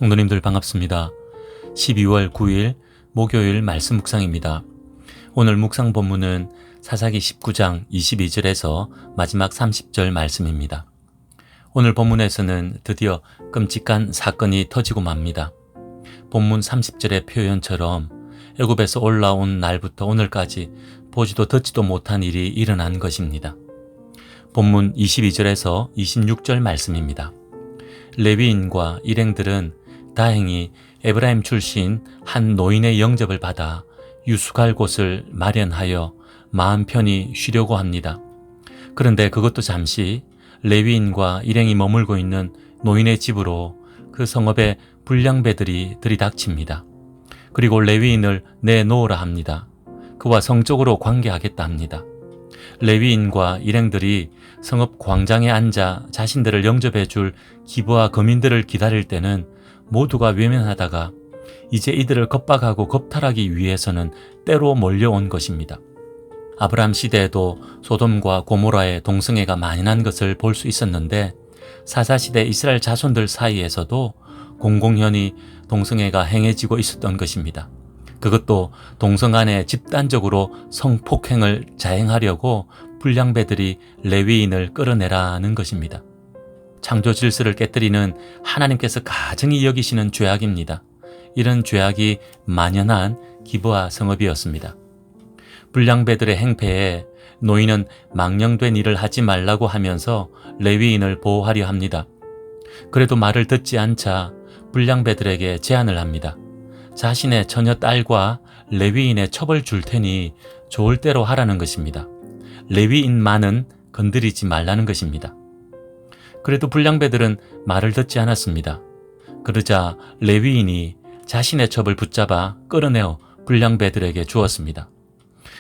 성도님들 반갑습니다. 12월 9일 목요일 말씀 묵상입니다. 오늘 묵상 본문은 사사기 19장 22절에서 마지막 30절 말씀입니다. 오늘 본문에서는 드디어 끔찍한 사건이 터지고 맙니다. 본문 30절의 표현처럼 애굽에서 올라온 날부터 오늘까지 보지도 듣지도 못한 일이 일어난 것입니다. 본문 22절에서 26절 말씀입니다. 레위인과 일행들은 다행히 에브라임 출신 한 노인의 영접을 받아 유숙할 곳을 마련하여 마음 편히 쉬려고 합니다. 그런데 그것도 잠시 레위인과 일행이 머물고 있는 노인의 집으로 그 성읍의 불량배들이 들이닥칩니다. 그리고 레위인을 내놓으라 합니다. 그와 성적으로 관계하겠다 합니다. 레위인과 일행들이 성읍 광장에 앉아 자신들을 영접해 줄 기부와 거민들을 기다릴 때는 모두가 외면하다가 이제 이들을 겁박하고 겁탈하기 위해서는 때로 몰려온 것입니다. 아브라함 시대에도 소돔과 고모라의 동성애가 만연한 것을 볼 수 있었는데 사사시대 이스라엘 자손들 사이에서도 공공연히 동성애가 행해지고 있었던 것입니다. 그것도 동성 간에 집단적으로 성폭행을 자행하려고 불량배들이 레위인을 끌어내라는 것입니다. 창조 질서를 깨뜨리는 하나님께서 가증히 여기시는 죄악입니다. 이런 죄악이 만연한 기브아 성읍이었습니다. 불량배들의 행패에 노인은 망령된 일을 하지 말라고 하면서 레위인을 보호하려 합니다. 그래도 말을 듣지 않자 불량배들에게 제안을 합니다. 자신의 처녀 딸과 레위인의 첩을 줄 테니 좋을 대로 하라는 것입니다. 레위인만은 건드리지 말라는 것입니다. 그래도 불량배들은 말을 듣지 않았습니다. 그러자 레위인이 자신의 첩을 붙잡아 끌어내어 불량배들에게 주었습니다.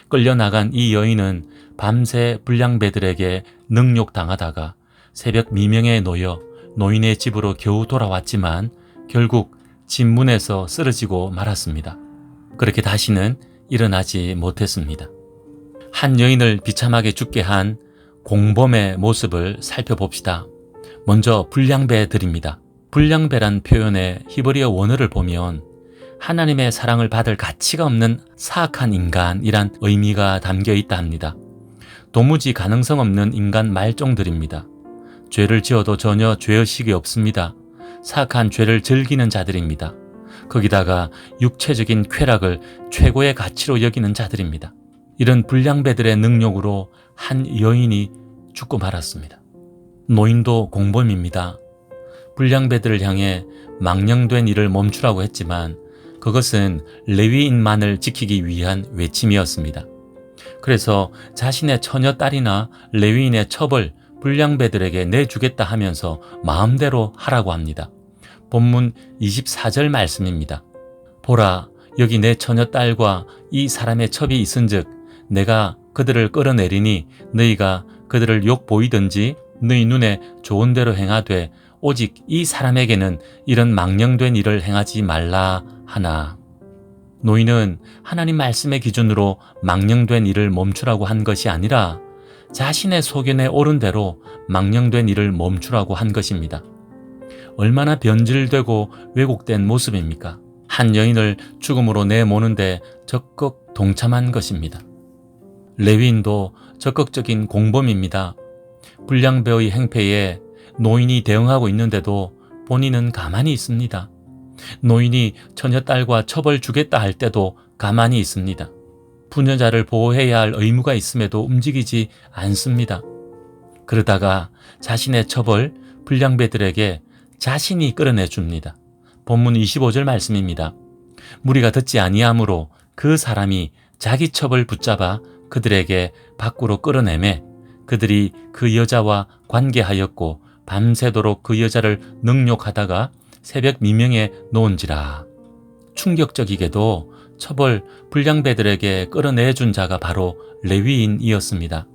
끌려나간 이 여인은 밤새 불량배들에게 능욕당하다가 새벽 미명에 놓여 노인의 집으로 겨우 돌아왔지만 결국 집 문에서 쓰러지고 말았습니다. 그렇게 다시는 일어나지 못했습니다. 한 여인을 비참하게 죽게 한 공범의 모습을 살펴봅시다. 먼저 불량배들입니다. 불량배란 표현의 히브리어 원어를 보면 하나님의 사랑을 받을 가치가 없는 사악한 인간이란 의미가 담겨 있다 합니다. 도무지 가능성 없는 인간 말종들입니다. 죄를 지어도 전혀 죄의식이 없습니다. 사악한 죄를 즐기는 자들입니다. 거기다가 육체적인 쾌락을 최고의 가치로 여기는 자들입니다. 이런 불량배들의 능력으로 한 여인이 죽고 말았습니다. 노인도 공범입니다. 불량배들을 향해 망령된 일을 멈추라고 했지만 그것은 레위인만을 지키기 위한 외침이었습니다. 그래서 자신의 처녀 딸이나 레위인의 첩을 불량배들에게 내주겠다 하면서 마음대로 하라고 합니다. 본문 24절 말씀입니다. 보라, 여기 내 처녀 딸과 이 사람의 첩이 있은즉 내가 그들을 끌어내리니 너희가 그들을 욕 보이든지 너희 눈에 좋은 대로 행하되 오직 이 사람에게는 이런 망령된 일을 행하지 말라 하나. 노인은 하나님 말씀의 기준으로 망령된 일을 멈추라고 한 것이 아니라 자신의 소견에 옳은 대로 망령된 일을 멈추라고 한 것입니다. 얼마나 변질되고 왜곡된 모습입니까? 한 여인을 죽음으로 내모는데 적극 동참한 것입니다. 레위인도 적극적인 공범입니다. 불량배의 행패에 노인이 대응하고 있는데도 본인은 가만히 있습니다. 노인이 처녀딸과 첩을 주겠다 할 때도 가만히 있습니다. 부녀자를 보호해야 할 의무가 있음에도 움직이지 않습니다. 그러다가 자신의 첩을 불량배들에게 자신이 끌어내줍니다. 본문 25절 말씀입니다. 무리가 듣지 아니하므로 그 사람이 자기 첩을 붙잡아 그들에게 밖으로 끌어내매 그들이 그 여자와 관계하였고 밤새도록 그 여자를 능욕하다가 새벽 미명에 놓은지라. 충격적이게도 첩을 불량배들에게 끌어내준 자가 바로 레위인이었습니다.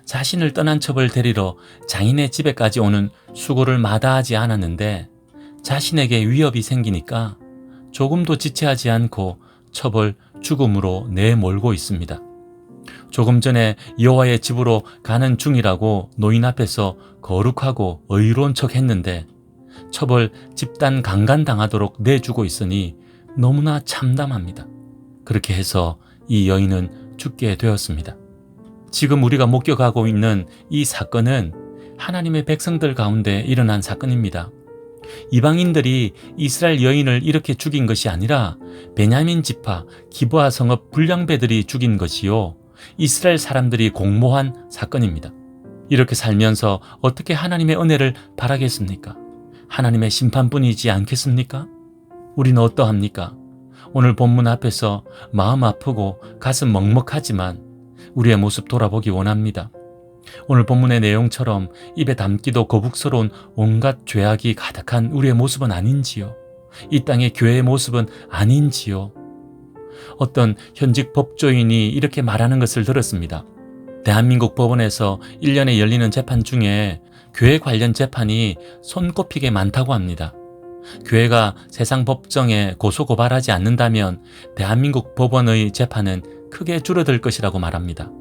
자신을 떠난 첩을 데리러 장인의 집에까지 오는 수고를 마다하지 않았는데 자신에게 위협이 생기니까 조금도 지체하지 않고 첩을 죽음으로 내몰고 있습니다. 조금 전에 여호와의 집으로 가는 중이라고 노인 앞에서 거룩하고 의로운 척 했는데 처벌 집단 강간당하도록 내주고 있으니 너무나 참담합니다. 그렇게 해서 이 여인은 죽게 되었습니다. 지금 우리가 목격하고 있는 이 사건은 하나님의 백성들 가운데 일어난 사건입니다. 이방인들이 이스라엘 여인을 이렇게 죽인 것이 아니라 베냐민 지파 기브아 성읍 불량배들이 죽인 것이요, 이스라엘 사람들이 공모한 사건입니다. 이렇게 살면서 어떻게 하나님의 은혜를 바라겠습니까? 하나님의 심판뿐이지 않겠습니까? 우리는 어떠합니까? 오늘 본문 앞에서 마음 아프고 가슴 먹먹하지만 우리의 모습 돌아보기 원합니다. 오늘 본문의 내용처럼 입에 담기도 거북스러운 온갖 죄악이 가득한 우리의 모습은 아닌지요? 이 땅의 교회의 모습은 아닌지요? 어떤 현직 법조인이 이렇게 말하는 것을 들었습니다. 대한민국 법원에서 1년에 열리는 재판 중에 교회 관련 재판이 손꼽히게 많다고 합니다. 교회가 세상 법정에 고소고발하지 않는다면 대한민국 법원의 재판은 크게 줄어들 것이라고 말합니다.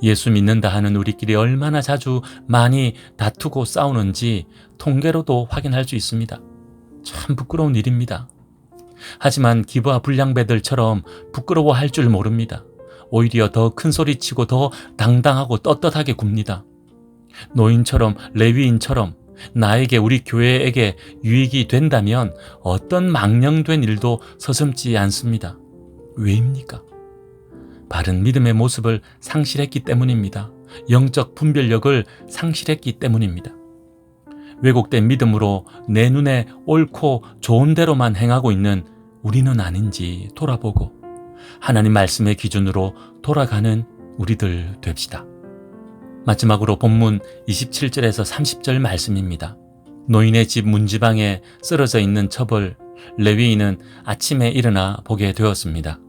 예수 믿는다 하는 우리끼리 얼마나 자주 많이 다투고 싸우는지 통계로도 확인할 수 있습니다. 참 부끄러운 일입니다. 하지만 기브아 불량배들처럼 부끄러워할 줄 모릅니다. 오히려 더 큰 소리치고 더 당당하고 떳떳하게 굽니다. 노인처럼 레위인처럼 나에게, 우리 교회에게 유익이 된다면 어떤 망령된 일도 서슴지 않습니다. 왜입니까? 바른 믿음의 모습을 상실했기 때문입니다. 영적 분별력을 상실했기 때문입니다. 왜곡된 믿음으로 내 눈에 옳고 좋은 대로만 행하고 있는 우리는 아닌지 돌아보고 하나님 말씀의 기준으로 돌아가는 우리들 됩시다. 마지막으로 본문 27절에서 30절 말씀입니다. 노인의 집 문지방에 쓰러져 있는 처벌 레위인은 아침에 일어나 보게 되었습니다.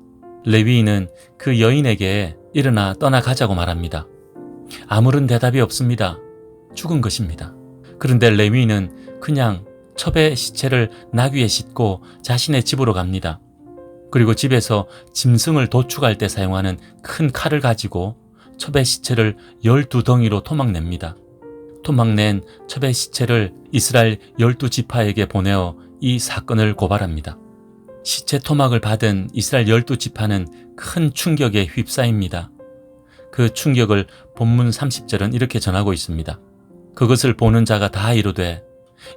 레위인은 그 여인에게 일어나 떠나가자고 말합니다. 아무런 대답이 없습니다. 죽은 것입니다. 그런데 레위인은 그냥 첩의 시체를 나귀에 싣고 자신의 집으로 갑니다. 그리고 집에서 짐승을 도축할 때 사용하는 큰 칼을 가지고 첩의 시체를 12덩이로 토막냅니다. 토막낸 첩의 시체를 이스라엘 12지파에게 보내어 이 사건을 고발합니다. 시체 토막을 받은 이스라엘 12지파는 큰 충격에 휩싸입니다. 그 충격을 본문 30절은 이렇게 전하고 있습니다. 그것을 보는 자가 다 이르되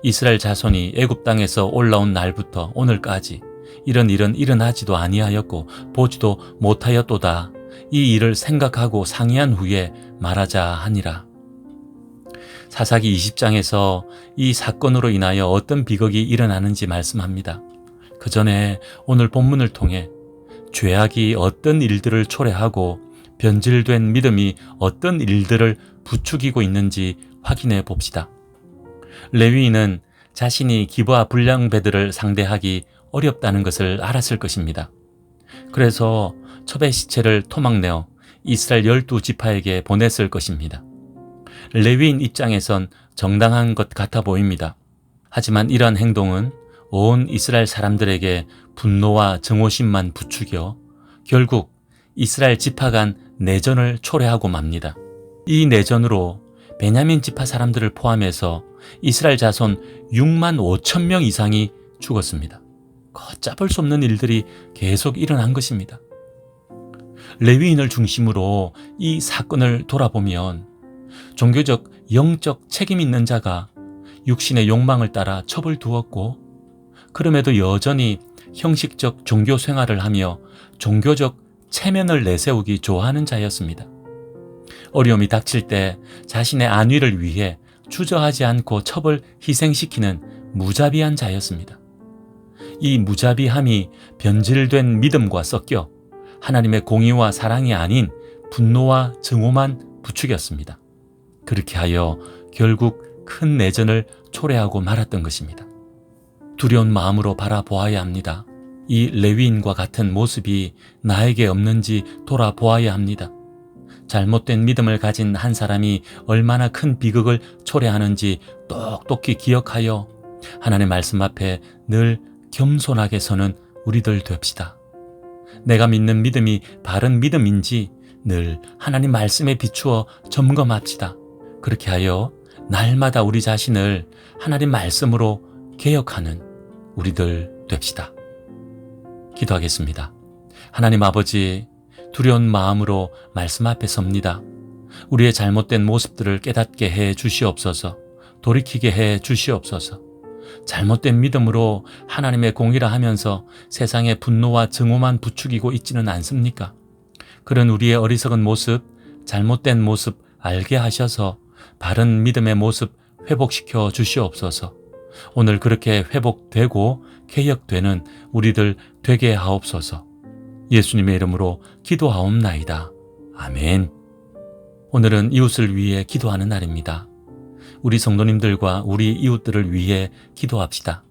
이스라엘 자손이 애굽 땅에서 올라온 날부터 오늘까지 이런 일은 일어나지도 아니하였고 보지도 못하였도다. 이 일을 생각하고 상의한 후에 말하자 하니라. 사사기 20장에서 이 사건으로 인하여 어떤 비극이 일어나는지 말씀합니다. 그 전에 오늘 본문을 통해 죄악이 어떤 일들을 초래하고 변질된 믿음이 어떤 일들을 부추기고 있는지 확인해 봅시다. 레위인은 자신이 기브아 불량배들을 상대하기 어렵다는 것을 알았을 것입니다. 그래서 첩의 시체를 토막내어 이스라엘 12지파에게 보냈을 것입니다. 레위인 입장에선 정당한 것 같아 보입니다. 하지만 이러한 행동은 온 이스라엘 사람들에게 분노와 증오심만 부추겨 결국 이스라엘 지파 간 내전을 초래하고 맙니다. 이 내전으로 베냐민 지파 사람들을 포함해서 이스라엘 자손 6만 5천 명 이상이 죽었습니다. 걷잡을 수 없는 일들이 계속 일어난 것입니다. 레위인을 중심으로 이 사건을 돌아보면 종교적, 영적 책임 있는 자가 육신의 욕망을 따라 첩을 두었고 그럼에도 여전히 형식적 종교 생활을 하며 종교적 체면을 내세우기 좋아하는 자였습니다. 어려움이 닥칠 때 자신의 안위를 위해 주저하지 않고 첩을 희생시키는 무자비한 자였습니다. 이 무자비함이 변질된 믿음과 섞여 하나님의 공의와 사랑이 아닌 분노와 증오만 부추겼습니다. 그렇게 하여 결국 큰 내전을 초래하고 말았던 것입니다. 두려운 마음으로 바라보아야 합니다. 이 레위인과 같은 모습이 나에게 없는지 돌아보아야 합니다. 잘못된 믿음을 가진 한 사람이 얼마나 큰 비극을 초래하는지 똑똑히 기억하여 하나님의 말씀 앞에 늘 겸손하게 서는 우리들 됩시다. 내가 믿는 믿음이 바른 믿음인지 늘 하나님 말씀에 비추어 점검합시다. 그렇게 하여 날마다 우리 자신을 하나님 말씀으로 개혁하는 우리들 됩시다. 기도하겠습니다. 하나님 아버지, 두려운 마음으로 말씀 앞에 섭니다. 우리의 잘못된 모습들을 깨닫게 해 주시옵소서. 돌이키게 해 주시옵소서. 잘못된 믿음으로 하나님의 공의라 하면서 세상의 분노와 증오만 부추기고 있지는 않습니까? 그런 우리의 어리석은 모습, 잘못된 모습 알게 하셔서 바른 믿음의 모습 회복시켜 주시옵소서. 오늘 그렇게 회복되고 개혁되는 우리들 되게 하옵소서. 예수님의 이름으로 기도하옵나이다. 아멘. 오늘은 이웃을 위해 기도하는 날입니다. 우리 성도님들과 우리 이웃들을 위해 기도합시다.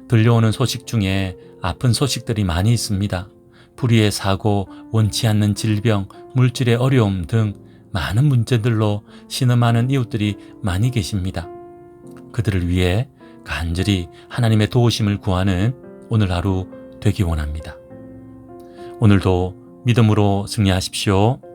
들려오는 소식 중에 아픈 소식들이 많이 있습니다. 불의의 사고, 원치 않는 질병, 물질의 어려움 등 많은 문제들로 신음하는 이웃들이 많이 계십니다. 그들을 위해 간절히 하나님의 도우심을 구하는 오늘 하루 되기 원합니다. 오늘도 믿음으로 승리하십시오.